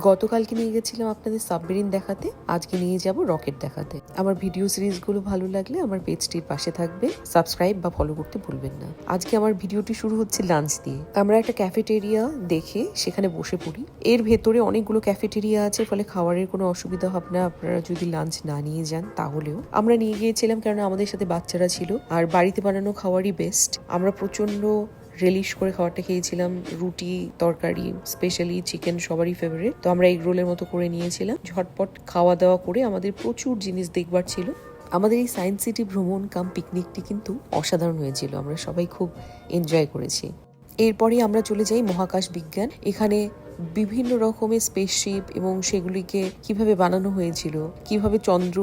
গতকালকে নিয়ে গেছিলাম আপনাদের সাবমেরিন দেখাতে, আজকে নিয়ে যাব রকেট দেখাতে। আমার ভিডিও সিরিজগুলো ভালো লাগলে আমার পেজটির পাশে থাকবে, সাবস্ক্রাইব বা ফলো করতে ভুলবেন না। আজকে আমার ভিডিওটি শুরু হচ্ছে লাঞ্চ দিয়ে। আমরা একটা ক্যাফেটেরিয়া দেখে সেখানে বসে পড়ি। এর ভেতরে অনেকগুলো ক্যাফেটেরিয়া আছে, ফলে খাবারের কোনো অসুবিধা হবে না আপনারা যদি লাঞ্চ না নিয়ে যান। তাহলেও আমরা নিয়ে গিয়েছিলাম, কারণ আমাদের সাথে বাচ্চারা ছিল, আর বাড়িতে বানানো খাবারই বেস্ট। আমরা প্রচন্ড রিলিশ করে খাবারটা খেয়েছিলাম, রুটি তরকারি, স্পেশালি চিকেন সবারই ফেভারিট। তো আমরা এগ রোলের মতো করে নিয়েছিলাম। ঝটপট খাওয়া দাওয়া করে আমাদের প্রচুর জিনিস দেখবার ছিল। আমাদের এই সায়েন্স সিটি ভ্রমণ কাম পিকনিকটি কিন্তু অসাধারণ হয়েছিল, আমরা সবাই খুব এনজয় করেছি। এরপরে আমরা চলে যাই মহাকাশ বিজ্ঞান। এখানে বিভিন্ন রকমের স্পেসশিপ এবং সেগুলিকে কিভাবে বানানো হয়েছিল, কিভাবে চন্দ্র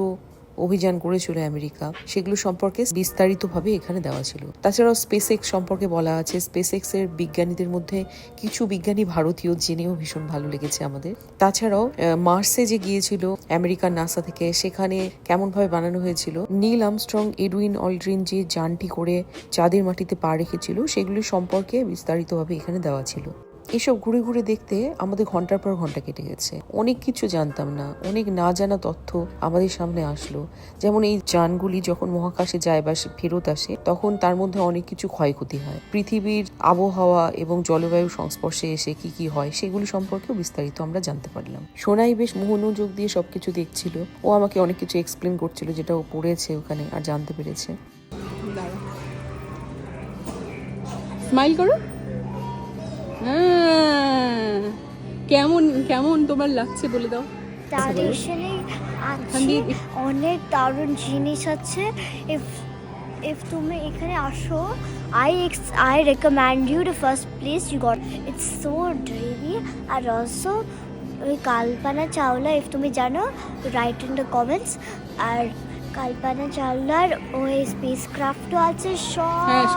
অভিযান করেছিল আমেরিকা, সেগুলো সম্পর্কে বিস্তারিতভাবে এখানে দেওয়া ছিল। তাছাড়াও স্পেস এক্স সম্পর্কে বলা আছে। স্পেস এক্স এর বিজ্ঞানীদের মধ্যে কিছু বিজ্ঞানী ভারতীয়, জেনেও ভীষণ ভালো লেগেছে আমাদের। তাছাড়াও মার্সে যে গিয়েছিল আমেরিকার নাসা থেকে, সেখানে কেমন ভাবে বানানো হয়েছিল, নীল আর্মস্ট্রং এডুইন অলড্রিন যে যানটি করে চাঁদের মাটিতে পা রেখেছিল, সেগুলি সম্পর্কে বিস্তারিতভাবে এখানে দেওয়া ছিল। এসব ঘুরে ঘুরে দেখতে আমাদের ঘন্টার পর ঘন্টা কেটে গেছে। অনেক কিছু জানতাম না, অনেক না জানা তথ্য আমাদের সামনে আসলো। যেমন এই যানগুলি যখন মহাকাশে যায় বা ফেরত আসে, তখন তার মধ্যে অনেক কিছু ক্ষয়ক্ষতি হয়। পৃথিবীর আবহাওয়া এবং জলবায়ুর সংস্পর্শে এসে কি কি হয় সেগুলি সম্পর্কেও বিস্তারিত আমরা জানতে পারলাম। সোনাই বেশ মনোযোগ দিয়ে সবকিছু দেখছিল। ও আমাকে অনেক কিছু এক্সপ্লেন করছিল, যেটা ও পড়েছে ওখানে আর জানতে পেরেছে। স্মাইল করো। কেমন কেমন তোমার লাগছে বলে দাও। ট্র্যাডিশনালি আছে, অনেক দারুণ জিনিস আছে। if তুমি এখানে আসো, I recommend you the first place you got. It's so dreamy. R also ওই কল্পনা চাওলা, if তুমি জানো, write in the comments. আর কল্পনা চাওলার ওই স্পেস ক্রাফটও আছে,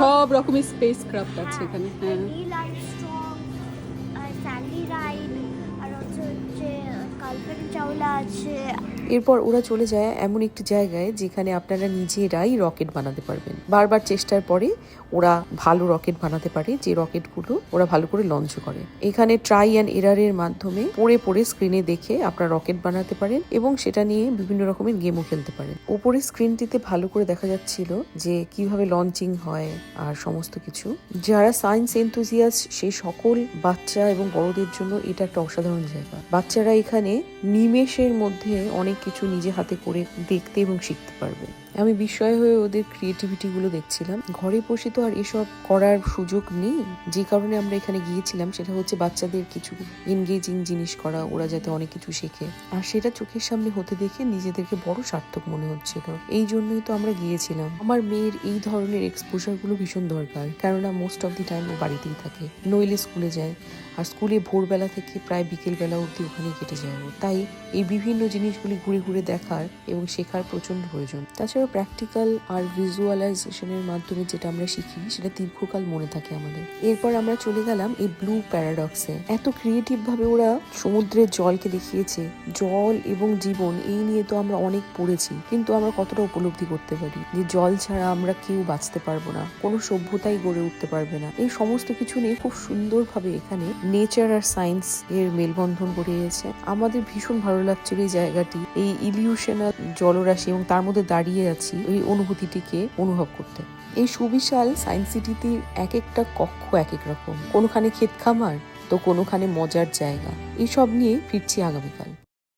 সব রকমের স্পেস ক্রাফট আছে এখানে। নীল আর্মস্ট্রং, স্যান্ডি রাইড, আর হচ্ছে কল্পনা চাওলা আছে। এরপর ওরা চলে যায় এমন একটি জায়গায় যেখানে আপনারা নিজেরাই রকেট বানাতে পারবেন। বারবার চেষ্টার পরে ওরা ভালো রকেট বানাতে পারে, যে রকেটগুলো ওরা ভালো করে লঞ্চ করে। এখানে ট্রাই অ্যান্ড এরারের মাধ্যমে পড়ে পড়ে স্ক্রিনে দেখে আপনারা রকেট বানাতে পারেন এবং সেটা নিয়ে বিভিন্ন রকমের গেমও খেলতে পারেন। উপরে স্ক্রিনটিতে ভালো করে দেখা যাচ্ছিল যে কিভাবে লঞ্চিং হয় আর সমস্ত কিছু। যারা সায়েন্স এনথুজিয়াস্ট সেই সকল বাচ্চা এবং বড়দের জন্য এটা একটা অসাধারণ জায়গা। বাচ্চারা এখানে নিমেষের মধ্যে অনেক কিছু নিজে হাতে করে দেখতে এবং শিখতে পারবে। আমি বিস্ময় হয়ে ওদের ক্রিয়েটিভিটি গুলো দেখছিলাম। ঘরে বসে তো আর এসব করার সুযোগ নেই, যে কারণে আমরা এখানে গিয়েছিলাম সেটা হচ্ছে বাচ্চাদের কিছু এনগেজিং জিনিস করা, ওরা যাতে অনেক কিছু শেখে, আর সেটা চোখের সামনে হতে দেখে নিজেদেরকে বড় সার্থক মনে হচ্ছিল। এই জন্যই তো আমরা গিয়েছিলাম। আমার মেয়ের এই ধরনের এক্সপোজার গুলো ভীষণ দরকার, কেননা মোস্ট অফ দি টাইম ও বাড়িতেই থাকে, নইলে স্কুলে যায়, আর স্কুলে ভোরবেলা থেকে প্রায় বিকেলবেলা অবধি ওখানেই কেটে যায়। তাই এই বিভিন্ন জিনিসগুলি ঘুরে ঘুরে দেখার এবং শেখার প্রচন্ড প্রয়োজন। তাছাড়া প্র্যাকটিক্যাল আর ভিজুয়ালাইজেশনের মাধ্যমে যেটা আমরা শিখি সেটা দীর্ঘকাল মনে থাকে আমাদের। এরপর আমরা চলে গেলাম এই ব্লু প্যারাডক্সে। এত ক্রিয়েটিভ ভাবে ওরা সমুদ্রের জলকে দেখিয়েছে। জল এবং জীবন এই নিয়ে তো আমরা অনেক পড়েছি, কিন্তু আমরা কতটা উপলব্ধি করতে পারি যে জল ছাড়া আমরা কেউ বাঁচতে পারবো না, কোনো সভ্যতাই গড়ে উঠতে পারবে না। এই সমস্ত কিছু নিয়ে খুব সুন্দরভাবে এখানে নেচার আর সায়েন্স এর মেলবন্ধন গড়িয়েছে। আমাদের ভীষণ ভালো লাগছিল এই জায়গাটি, এই ইলিউশনাল জলরাশি এবং তার মধ্যে দাঁড়িয়ে আছি এই অনুভূতিটিকে অনুভব করতে। এই সুবিশাল সায়েন্স সিটিতে এক একটা কক্ষ এক এক রকম, কোনোখানে ক্ষেত খামার তো কোনোখানে মজার জায়গা। এইসব নিয়ে ফিরছি আগামীকাল।